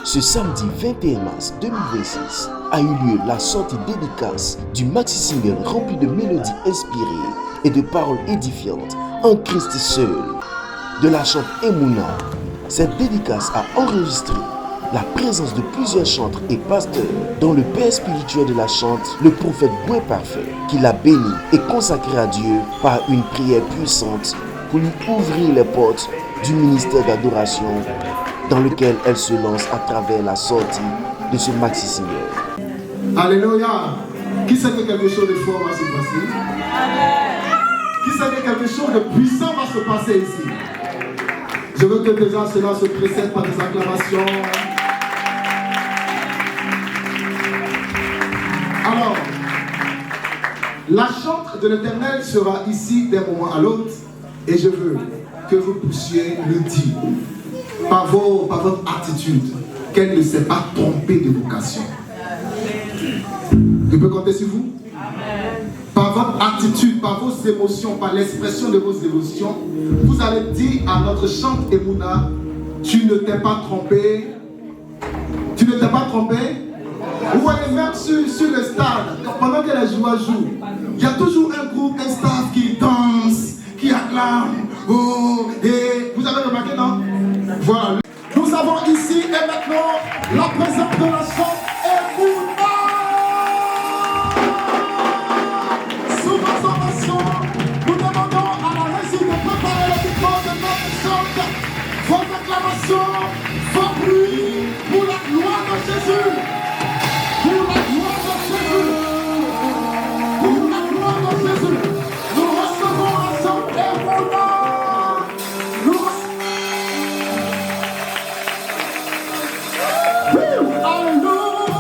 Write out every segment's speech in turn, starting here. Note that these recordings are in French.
Ce samedi 21 mars 2026 a eu lieu la sortie dédicace du maxi-single rempli de mélodies inspirées et de paroles édifiantes en Christ seul de la chante Emouna. Cette dédicace a enregistré la présence de plusieurs chantres et pasteurs, dont le père spirituel de la chante, le prophète Boué Parfait, qui l'a béni et consacré à Dieu par une prière puissante pour lui ouvrir les portes du ministère d'adoration dans lequel elle se lance à travers la sortie de ce maxi-single. Alléluia. Qui sait que quelque chose de fort va se passer? Qui sait que quelque chose de puissant va se passer ici? Je veux que déjà cela se précède par des acclamations. Alors, la chante de l'Éternel sera ici d'un moment à l'autre et je veux que vous puissiez le dire par votre attitude qu'elle ne s'est pas trompée de vocation. Je peux compter sur vous? Par votre attitude, par vos émotions, par l'expression de vos émotions, vous allez dire à notre chante Emouna, tu ne t'es pas trompé. Tu ne t'es pas trompé? Vous voyez même sur le stade, pendant que les joueurs jouent, il y a toujours un groupe, un staff qui danse, qui acclame. Oh, et vous avez remarqué, non? Voilà. Nous avons ici et maintenant la présence de la chante Emouna. Sous votre ovation, nous demandons à la régie de préparer le micro de notre chante. Votre acclamation, vos bruits pour la gloire de Jésus. Pour la gloire de Jésus. Pour la gloire de Jésus. Nous recevons la chante Emouna. Alléluia.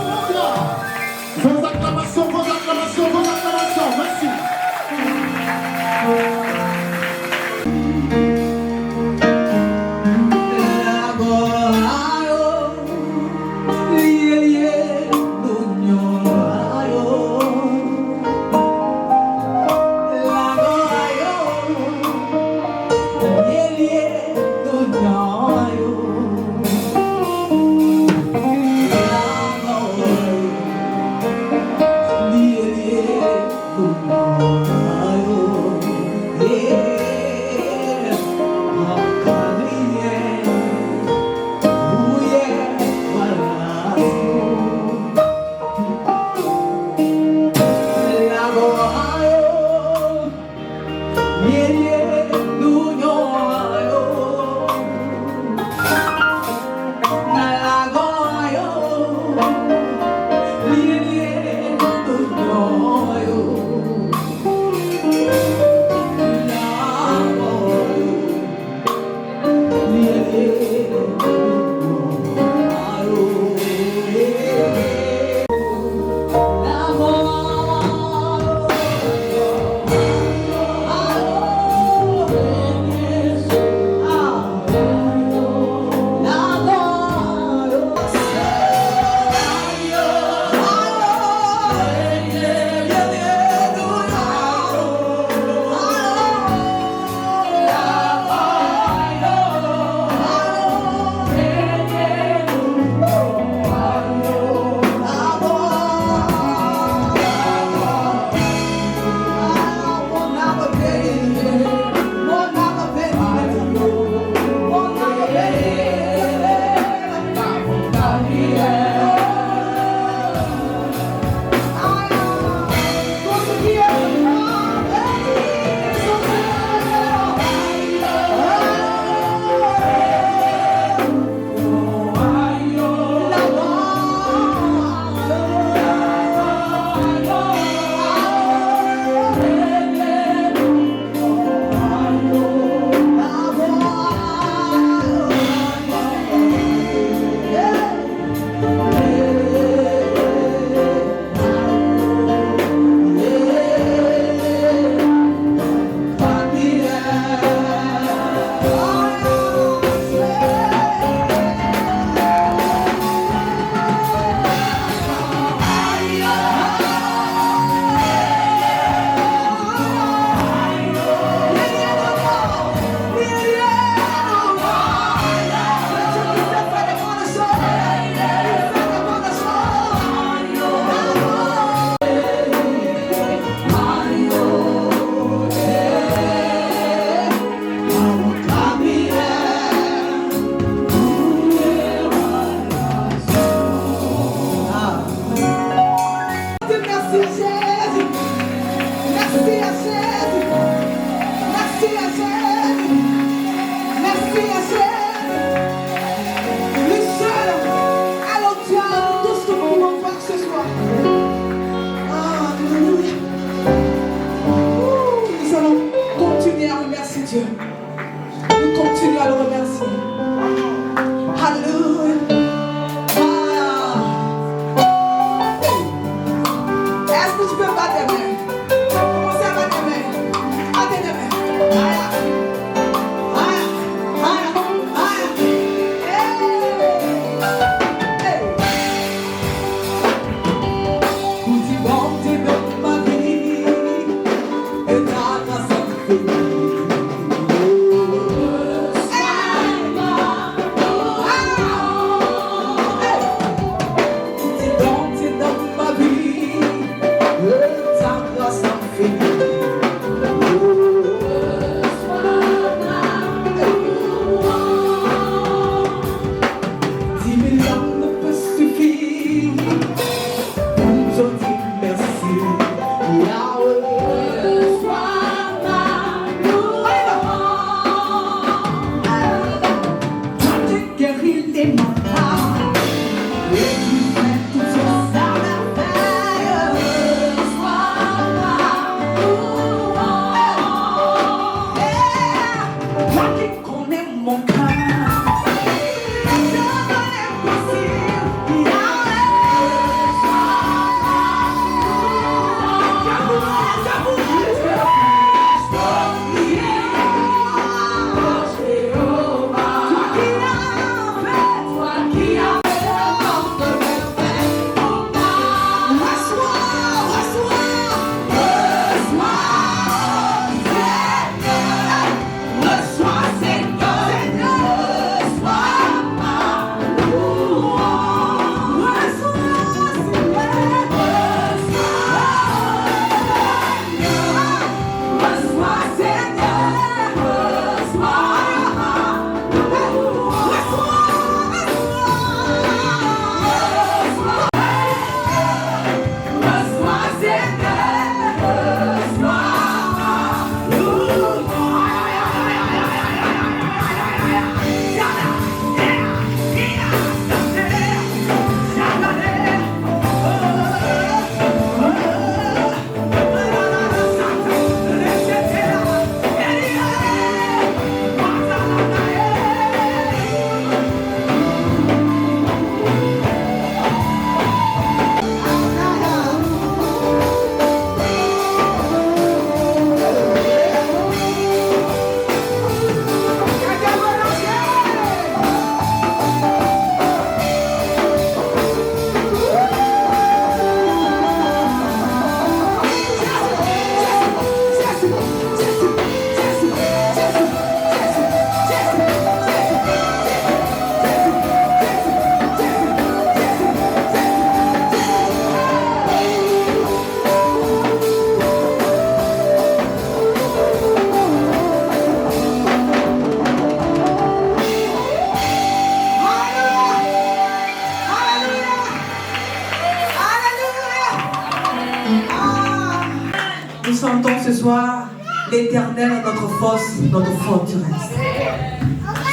Nous sentons ce soir l'Éternel est notre force, notre forteresse.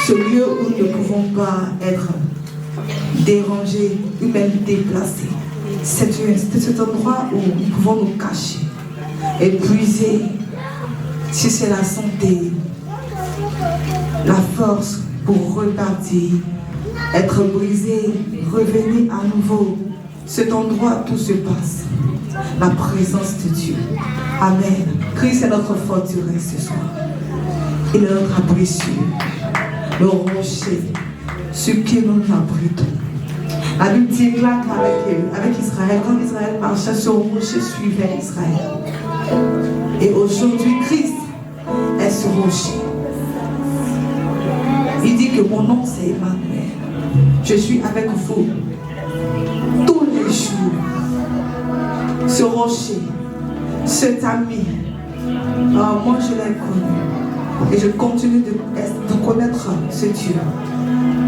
Ce lieu où nous ne pouvons pas être dérangés ou même déplacés. C'est cet endroit où nous pouvons nous cacher, épuiser, si c'est la santé, la force pour repartir, être brisé, revenir à nouveau. Cet endroit, tout se passe. La présence de Dieu. Amen. Christ est notre forteresse ce soir. Il est notre abri sûr, le rocher, ce que nous abritons. La Bible dit là avec Israël, quand Israël marchait sur le rocher, suivait Israël. Et aujourd'hui, Christ est ce rocher. Il dit que mon nom c'est Emmanuel. Je suis avec vous tous les jours. Ce rocher, cet ami, moi je l'ai connu et je continue de connaître ce Dieu.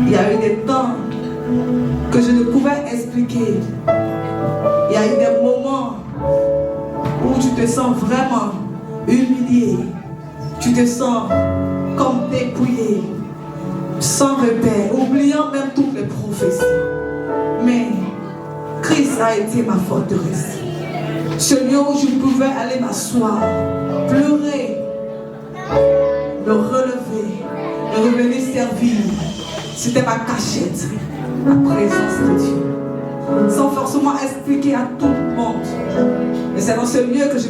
Il y a eu des temps que je ne pouvais expliquer. Il y a eu des moments où tu te sens vraiment humilié, tu te sens comme dépouillé, sans repère, oubliant même toutes les prophéties. Mais Christ a été ma forteresse. Ce lieu où je pouvais aller m'asseoir, pleurer, me relever et revenir servir. C'était ma cachette, la présence de Dieu. Sans forcément expliquer à tout le monde. Et c'est dans ce lieu que je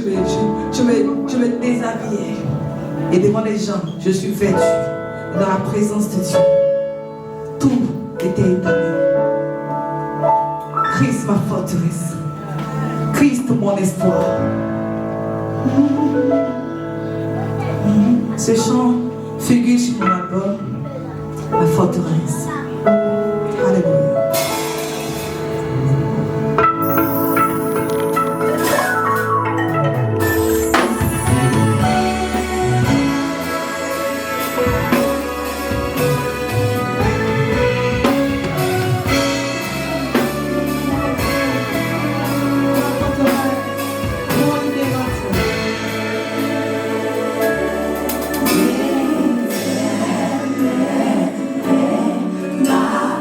me déshabillais. Et devant les gens, je suis vêtue. Dans la présence de Dieu, tout était établi. Christ ma forteresse. Christ mon espoir. Ce chant figure sur mon album, la forteresse. Alléluia. Bye.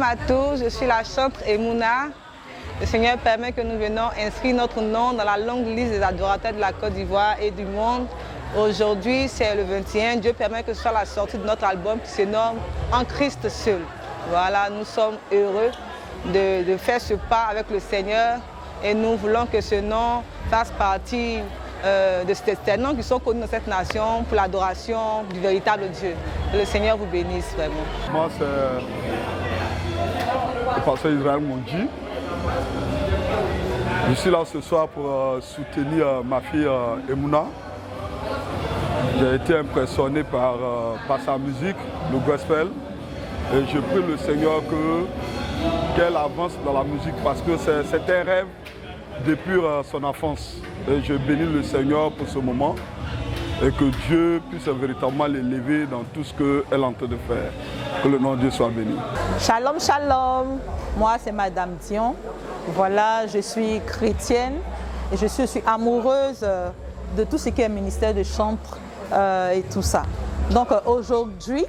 à tous, je suis la chantre Emouna. Le Seigneur permet que nous venons inscrire notre nom dans la longue liste des adorateurs de la Côte d'Ivoire et du monde. Aujourd'hui, c'est le 21. Dieu permet que ce soit la sortie de notre album qui se nomme En Christ seul. Voilà, nous sommes heureux de faire ce pas avec le Seigneur et nous voulons que ce nom fasse partie de ces noms qui sont connus dans cette nation pour l'adoration du véritable Dieu. Que le Seigneur vous bénisse vraiment. Moi, c'est le pasteur Israël Mondji. Je suis là ce soir pour soutenir ma fille Emouna. J'ai été impressionné par sa musique, le gospel. Et je prie le Seigneur qu'elle avance dans la musique parce que c'est un rêve depuis son enfance. Et je bénis le Seigneur pour ce moment et que Dieu puisse véritablement l'élever dans tout ce qu'elle est en train de faire. Que le nom de Dieu soit béni. Shalom, shalom. Moi, c'est Madame Dion. Voilà, je suis chrétienne et je suis aussi amoureuse de tout ce qui est ministère de chantre et tout ça. Donc aujourd'hui,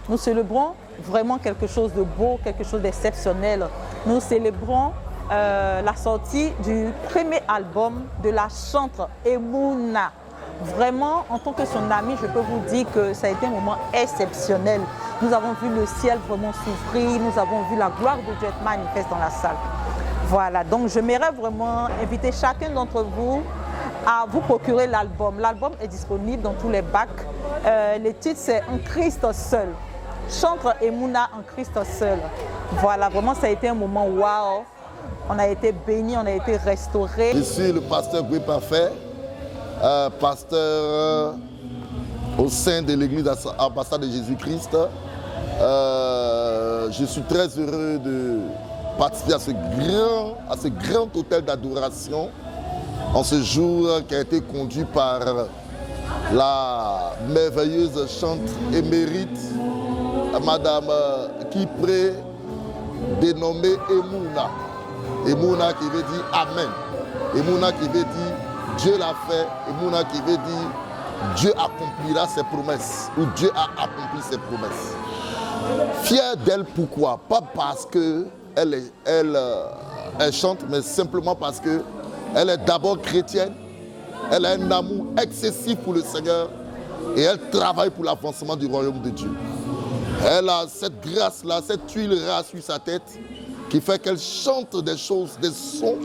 nous célébrons vraiment quelque chose de beau, quelque chose d'exceptionnel. Nous célébrons la sortie du premier album de la chantre Emouna. Vraiment, en tant que son amie, je peux vous dire que ça a été un moment exceptionnel. Nous avons vu le ciel vraiment s'ouvrir, nous avons vu la gloire de Dieu être manifeste dans la salle. Voilà, donc j'aimerais vraiment inviter chacun d'entre vous à vous procurer l'album. L'album est disponible dans tous les bacs. Le titre c'est En Christ seul. Chantre Emouna En Christ seul. Voilà, vraiment ça a été un moment waouh. On a été bénis, on a été restaurés. Je suis le pasteur Goué Parfait, pasteur au sein de l'église ambassade de Jésus-Christ. Je suis très heureux de participer à ce grand hôtel d'adoration en ce jour qui a été conduit par la merveilleuse chantre émérite, Madame Kipré, dénommée Emouna. Emouna qui veut dire Amen. Emouna qui veut dire Dieu l'a fait. Emouna qui veut dire Dieu accomplira ses promesses ou Dieu a accompli ses promesses. Fier d'elle, pourquoi? Pas parce qu'elle chante, mais simplement parce qu'elle est d'abord chrétienne, elle a un amour excessif pour le Seigneur et elle travaille pour l'avancement du royaume de Dieu. Elle a cette grâce-là, cette huile rare sur sa tête qui fait qu'elle chante des choses, des sons,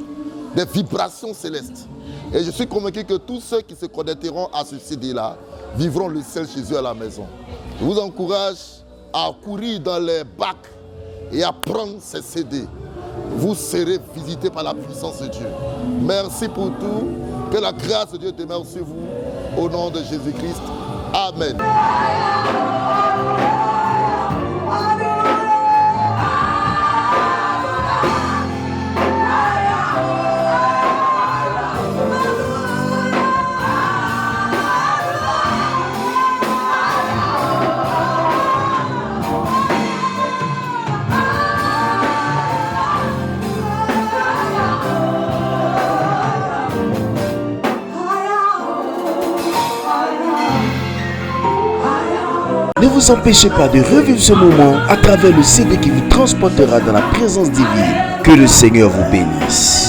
des vibrations célestes. Et je suis convaincu que tous ceux qui se connecteront à ce CD-là vivront le ciel chez eux à la maison. Je vous encourage à courir dans les bacs et à prendre ces CD. Vous serez visités par la puissance de Dieu. Merci pour tout. Que la grâce de Dieu demeure sur vous. Au nom de Jésus-Christ. Amen. Ne vous empêchez pas de revivre ce moment à travers le CD qui vous transportera dans la présence divine. Que le Seigneur vous bénisse.